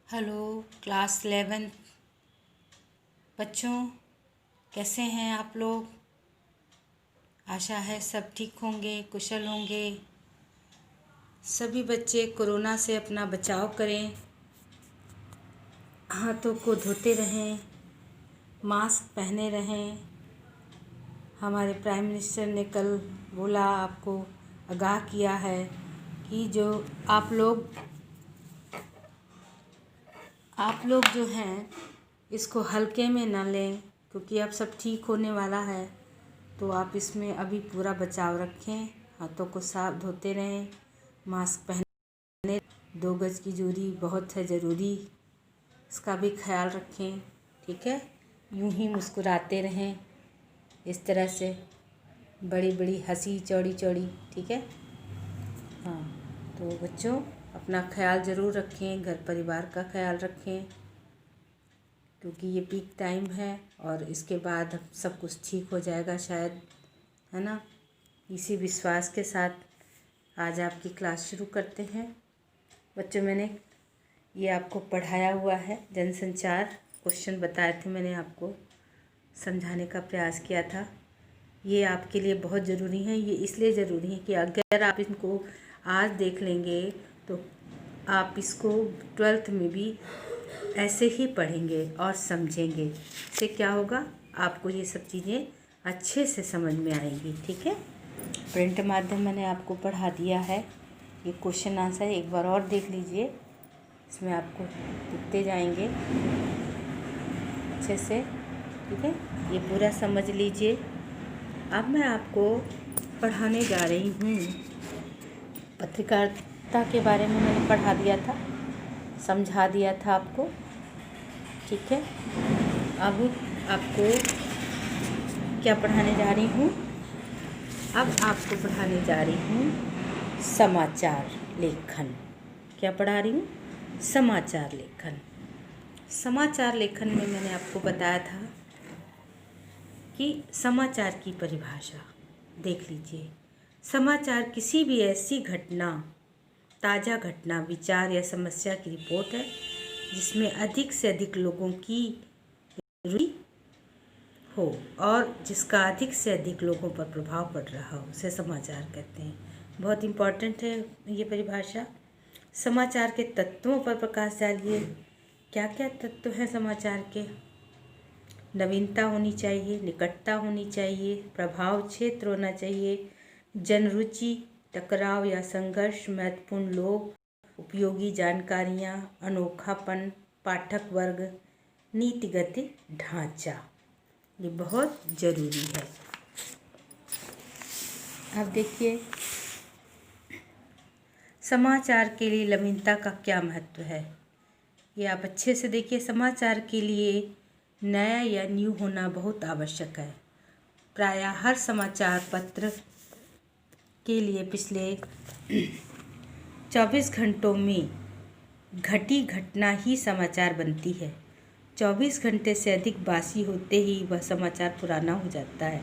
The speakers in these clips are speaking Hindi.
हेलो क्लास 11 बच्चों, कैसे हैं आप लोग। आशा है सब ठीक होंगे, कुशल होंगे। सभी बच्चे कोरोना से अपना बचाव करें, हाथों को धोते रहें, मास्क पहने रहें। हमारे प्राइम मिनिस्टर ने कल बोला, आपको आगाह किया है कि जो आप लोग जो हैं इसको हल्के में ना लें, क्योंकि अब सब ठीक होने वाला है। तो आप इसमें अभी पूरा बचाव रखें, हाथों को साफ धोते रहें, मास्क पहने, 2 गज की दूरी बहुत है ज़रूरी, इसका भी ख्याल रखें। ठीक है, यूं ही मुस्कुराते रहें, इस तरह से बड़ी बड़ी हंसी चौड़ी चौड़ी। ठीक है, हाँ। तो बच्चों अपना ख्याल ज़रूर रखें, घर परिवार का ख्याल रखें, क्योंकि ये पीक टाइम है और इसके बाद सब कुछ ठीक हो जाएगा शायद, है ना। इसी विश्वास के साथ आज आपकी क्लास शुरू करते हैं। बच्चों, मैंने ये आपको पढ़ाया हुआ है, जनसंचार क्वेश्चन बताए थे, मैंने आपको समझाने का प्रयास किया था। ये आपके लिए बहुत ज़रूरी है। ये इसलिए ज़रूरी है कि अगर आप इनको आज देख लेंगे तो आप इसको 12th में भी ऐसे ही पढ़ेंगे और समझेंगे। इससे क्या होगा, आपको ये सब चीज़ें अच्छे से समझ में आएंगी। ठीक है, प्रिंट माध्यम मैंने आपको पढ़ा दिया है। ये क्वेश्चन आंसर एक बार और देख लीजिए, इसमें आपको दिखते जाएंगे अच्छे से। ठीक है, ये पूरा समझ लीजिए। अब मैं आपको पढ़ाने जा रही हूँ, पत्रकारिता के बारे में मैंने पढ़ा दिया था, समझा दिया था आपको। ठीक है, अब आपको क्या पढ़ाने जा रही हूँ, अब आपको पढ़ाने जा रही हूँ समाचार लेखन। क्या पढ़ा रही हूँ, समाचार लेखन। समाचार लेखन में मैंने आपको बताया था कि समाचार की परिभाषा देख लीजिए। समाचार किसी भी ऐसी घटना, ताज़ा घटना, विचार या समस्या की रिपोर्ट है जिसमें अधिक से अधिक लोगों की रुचि हो और जिसका अधिक से अधिक लोगों पर प्रभाव पड़ रहा हो, उसे समाचार कहते हैं। बहुत इम्पॉर्टेंट है ये परिभाषा। समाचार के तत्वों पर प्रकाश डालिए। क्या क्या तत्व हैं समाचार के? नवीनता होनी चाहिए, निकटता होनी चाहिए, प्रभाव क्षेत्र होना चाहिए, जनरुचि, टकराव या संघर्ष, महत्वपूर्ण लोग, उपयोगी जानकारियाँ, अनोखापन, पाठक वर्ग, नीतिगत ढांचा। ये बहुत ज़रूरी है। अब देखिए, समाचार के लिए नवीनता का क्या महत्व है, ये आप अच्छे से देखिए। समाचार के लिए नया या न्यू होना बहुत आवश्यक है। प्रायः हर समाचार पत्र के लिए पिछले 24 घंटों में घटी घटना ही समाचार बनती है। 24 घंटे से अधिक बासी होते ही वह समाचार पुराना हो जाता है।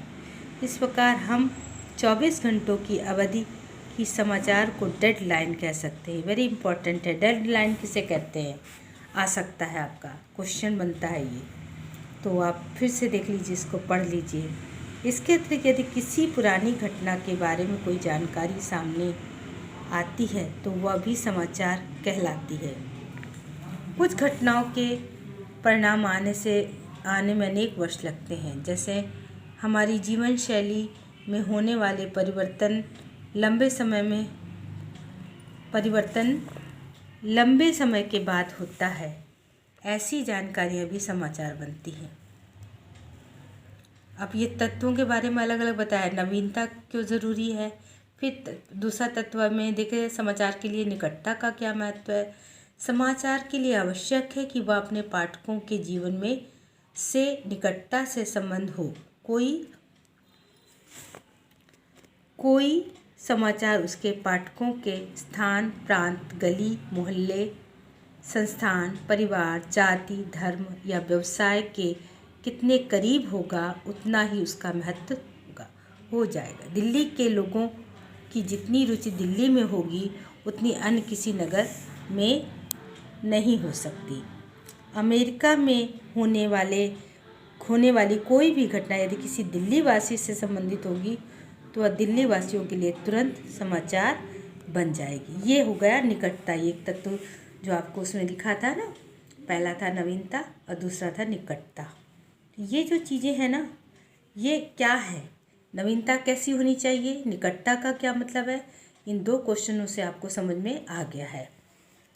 इस प्रकार हम 24 घंटों की अवधि की समाचार को डेडलाइन कह सकते हैं। वेरी इंपॉर्टेंट है, डेडलाइन किसे कहते हैं, आ सकता है आपका क्वेश्चन बनता है ये, तो आप फिर से देख लीजिए, इसको पढ़ लीजिए। इसके अतिरिक्त यदि किसी पुरानी घटना के बारे में कोई जानकारी सामने आती है तो वह भी समाचार कहलाती है। कुछ घटनाओं के परिणाम आने में अनेक वर्ष लगते हैं, जैसे हमारी जीवन शैली में होने वाले परिवर्तन लंबे समय के बाद होता है। ऐसी जानकारियाँ भी समाचार बनती हैं। अब ये तत्वों के बारे में अलग अलग बताया, नवीनता क्यों ज़रूरी है। फिर दूसरा तत्व में देखें, समाचार के लिए निकटता का क्या महत्व है। समाचार के लिए आवश्यक है कि वह अपने पाठकों के जीवन में से निकटता से संबंध हो। कोई समाचार उसके पाठकों के स्थान, प्रांत, गली मोहल्ले, संस्थान, परिवार, जाति, धर्म या व्यवसाय के कितने करीब होगा, उतना ही उसका महत्व हो जाएगा। दिल्ली के लोगों की जितनी रुचि दिल्ली में होगी, उतनी अन्य किसी नगर में नहीं हो सकती। अमेरिका में होने वाली कोई भी घटना यदि किसी दिल्ली वासी से संबंधित होगी तो वह दिल्ली वासियों के लिए तुरंत समाचार बन जाएगी। ये हो गया निकटता, एक तत्व जो आपको उसमें लिखा था ना, पहला था नवीनता और दूसरा था निकटता। ये जो चीज़ें हैं ना, ये क्या है, नवीनता कैसी होनी चाहिए, निकटता का क्या मतलब है, इन दो क्वेश्चनों से आपको समझ में आ गया है।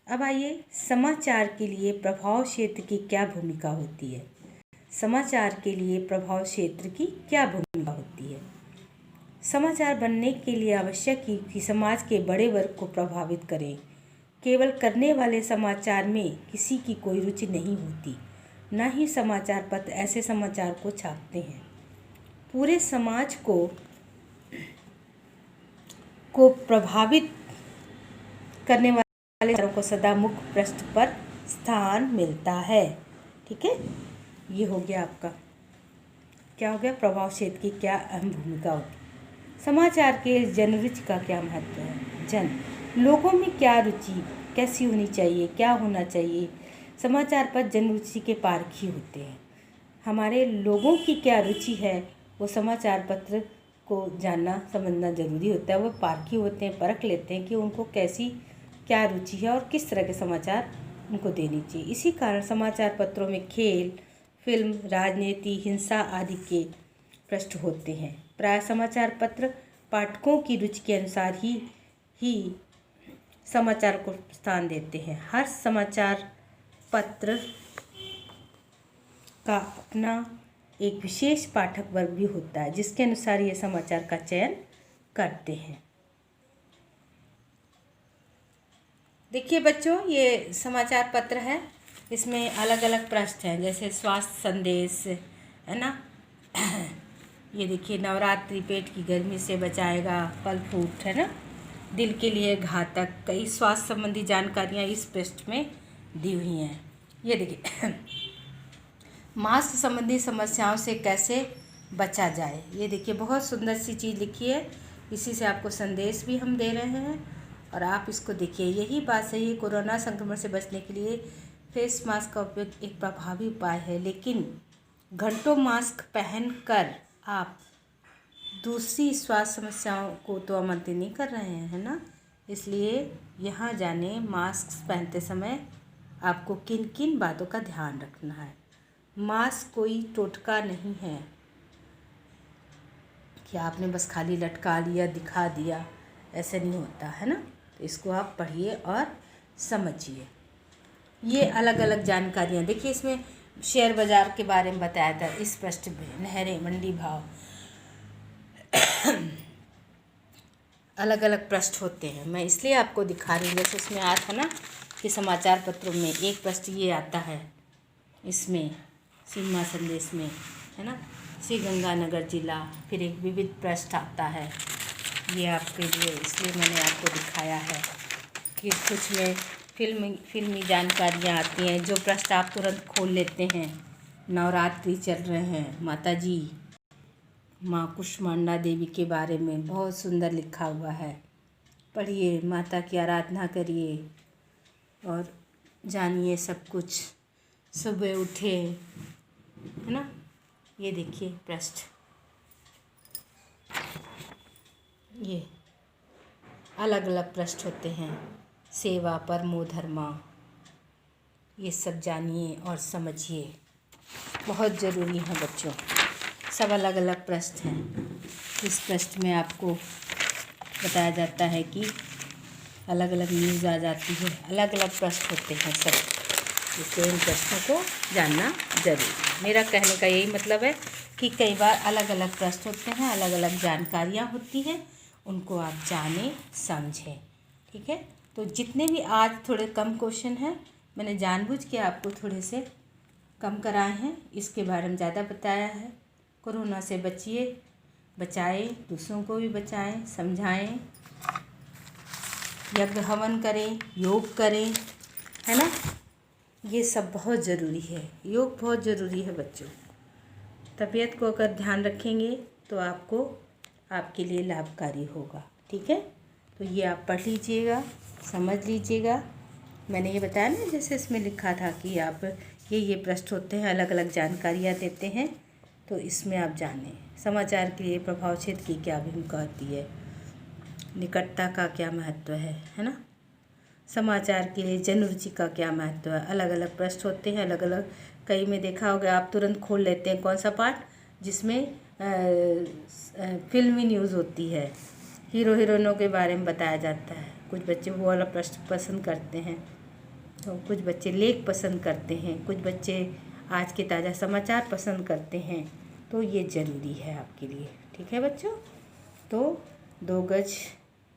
अब आइए, समाचार के लिए प्रभाव क्षेत्र की क्या भूमिका होती है। समाचार के लिए प्रभाव क्षेत्र की क्या भूमिका होती है। समाचार बनने के लिए आवश्यक है कि समाज के बड़े वर्ग को प्रभावित करें। केवल करने वाले समाचार में किसी की कोई रुचि नहीं होती, न ही समाचार पत्र ऐसे समाचार को छापते हैं। पूरे समाज को प्रभावित करने वाले समाचारों को सदा मुख्य पृष्ठ पर स्थान मिलता है। ठीक है, ये हो गया आपका, क्या हो गया, प्रभाव क्षेत्र की क्या अहम भूमिका होती है। समाचार के जनरुचि का क्या महत्व है। लोगों में क्या रुचि कैसी होनी चाहिए, क्या होना चाहिए। समाचार पत्र जनरुचि के पारखी होते हैं। हमारे लोगों की क्या रुचि है वो समाचार पत्र को जानना समझना ज़रूरी होता है। वो पारखी होते हैं, परख लेते हैं कि उनको कैसी क्या रुचि है और किस तरह के समाचार उनको देनी चाहिए। इसी कारण समाचार पत्रों में खेल, फिल्म, राजनीति, हिंसा आदि के पृष्ठ होते हैं। प्राय समाचार पत्र पाठकों की रुचि के अनुसार ही समाचार को स्थान देते हैं। हर समाचार पत्र का अपना एक विशेष पाठक वर्ग भी होता है जिसके अनुसार ये समाचार का चयन करते हैं। देखिए बच्चों, ये समाचार पत्र है, इसमें अलग अलग पृष्ठ हैं, जैसे स्वास्थ्य संदेश है ना, ये देखिए नवरात्रि पेट की गर्मी से बचाएगा, फल फ्रूट है ना, दिल के लिए घातक, कई स्वास्थ्य संबंधी जानकारियाँ इस पृष्ठ में दी हुई हैं। ये देखिए मास्क संबंधी समस्याओं से कैसे बचा जाए, ये देखिए बहुत सुंदर सी चीज़ लिखी है, इसी से आपको संदेश भी हम दे रहे हैं और आप इसको देखिए। यही बात सही है, कोरोना संक्रमण से बचने के लिए फेस मास्क का उपयोग एक प्रभावी उपाय है, लेकिन घंटों मास्क पहनकर आप दूसरी स्वास्थ्य समस्याओं को तो आमंत्रित नहीं कर रहे हैं, है ना। इसलिए यहाँ जाने मास्क पहनते समय आपको किन किन बातों का ध्यान रखना है। मास्क कोई टोटका नहीं है कि आपने बस खाली लटका लिया, दिखा दिया, ऐसे नहीं होता है ना। तो इसको आप पढ़िए और समझिए। ये अलग अलग जानकारियाँ देखिए, इसमें शेयर बाज़ार के बारे में बताया था इस पृष्ठ में, नहरें, मंडी भाव, अलग अलग पृष्ठ होते हैं। मैं इसलिए आपको दिखा रही हूँ, जैसे उसमें आया था ना कि समाचार पत्रों में एक पृष्ठ ये आता है, इसमें सीमा संदेश में है ना, श्री गंगानगर जिला, फिर एक विविध पृष्ठ आता है, ये आपके लिए इसलिए मैंने आपको दिखाया है कि कुछ में फिल्मी जानकारियाँ आती हैं, जो पृष्ठ आप तुरंत खोल लेते हैं। नवरात्रि चल रहे हैं, माता जी माँ कुष्मांडा देवी के बारे में बहुत सुंदर लिखा हुआ है, पढ़िए, माता की आराधना करिए और जानिए सब कुछ। सुबह उठे, है ना, ये देखिए पृष्ठ, ये अलग अलग पृष्ठ होते हैं। सेवा, परमो धर्मा, ये सब जानिए और समझिए, बहुत ज़रूरी है बच्चों। सब अलग अलग पृष्ठ हैं। इस पृष्ठ में आपको बताया जाता है कि अलग अलग न्यूज़ आ जाती है, अलग अलग पृष्ठ होते हैं सब, इसलिए इन प्रश्नों को जानना जरूरी है। मेरा कहने का यही मतलब है कि कई बार अलग अलग पृष्ठ होते हैं, अलग अलग जानकारियाँ होती हैं, उनको आप जानें समझें। ठीक है, तो जितने भी आज थोड़े कम क्वेश्चन हैं, मैंने जानबूझ के आपको थोड़े से कम कराए हैं, इसके बारे में ज़्यादा बताया है। कोरोना से बचाएं, दूसरों को भी बचाएं, समझाएं, यज्ञ हवन करें, योग करें, है ना, ये सब बहुत ज़रूरी है। योग बहुत ज़रूरी है बच्चों। तबीयत को अगर ध्यान रखेंगे तो आपके लिए लाभकारी होगा। ठीक है, तो ये आप पढ़ लीजिएगा, समझ लीजिएगा मैंने ये बताया ना, जैसे इसमें लिखा था कि आप ये प्रश्न होते हैं, अलग अलग जानकारियाँ देते हैं, तो इसमें आप जानें। समाचार के लिए प्रभाव क्षेत्र की क्या भूमिका होती है, निकटता का क्या महत्व है ना। समाचार के लिए जनरुचि का क्या महत्व है। अलग अलग प्रश्न होते हैं, अलग अलग। कई में देखा होगा आप तुरंत खोल लेते हैं कौन सा पार्ट, जिसमें फिल्मी न्यूज़ होती है, हीरो हीरोइनों के बारे में बताया जाता है। कुछ बच्चे वो वाला प्रश्न पसंद करते हैं, तो कुछ बच्चे लेख पसंद करते हैं, कुछ बच्चे आज के ताज़ा समाचार पसंद करते हैं। तो ये ज़रूरी है आपके लिए, ठीक है बच्चों। तो 2 गज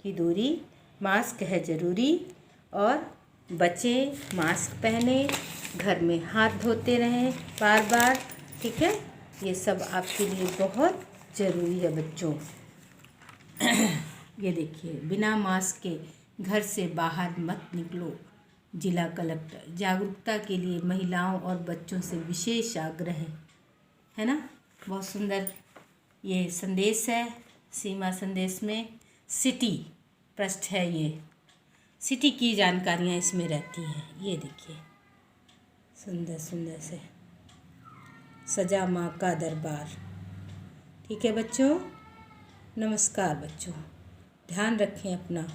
की दूरी, मास्क है ज़रूरी, और बच्चे मास्क पहने, घर में हाथ धोते रहें बार बार, ठीक है। ये सब आपके लिए बहुत ज़रूरी है बच्चों। ये देखिए, बिना मास्क के घर से बाहर मत निकलो, जिला कलेक्टर। जागरूकता के लिए महिलाओं और बच्चों से विशेष आग्रह है ना। बहुत सुंदर ये संदेश है। सीमा संदेश में सिटी पृष्ठ है, ये सिटी की जानकारियाँ इसमें रहती हैं। ये देखिए, सुंदर सुंदर से सजा माँ का दरबार। ठीक है बच्चों, नमस्कार बच्चों, ध्यान रखें अपना।